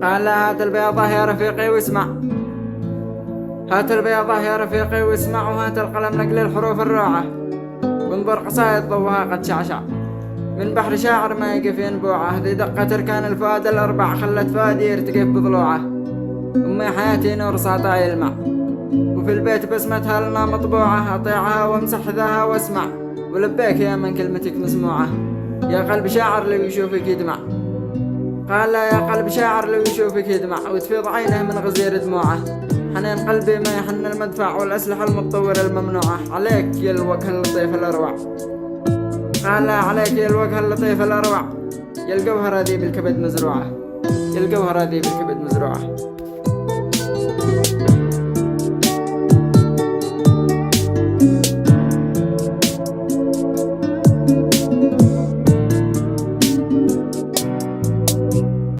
قال لا هات البيضة يا رفيقي واسمع، هات البيضة يا رفيقي واسمع، وهات القلم نقل الحروف الروعة، وانظر قصائد ضوها قد شعشع من بحر شاعر ما يقف ينبوعه. ذي دقة تركان الفؤاد الأربع خلت فؤادي يرتقف بضلوعه. أمي حياتي نور ساطع يلمع، وفي البيت بسمتها لنا مطبوعة. أطيعها وامسح ذاها واسمع، ولبيك يا من كلمتك مسموعة. يا قلب شاعر لو يشوفك يدمع، قال لا يا قلب شاعر لو يشوفك يدمع، وتفيض عينه من غزير دموعه. حنين قلبي ما يحن المدفع والأسلحة المتطورة الممنوعة. عليك يا الوجه اللطيف الأروع، قال لا عليك يا الوجه اللطيف الأروع. يا الجوهرة ذي بالكبد مزروعة، يا الجوهرة ذي بالكبد مزروعة.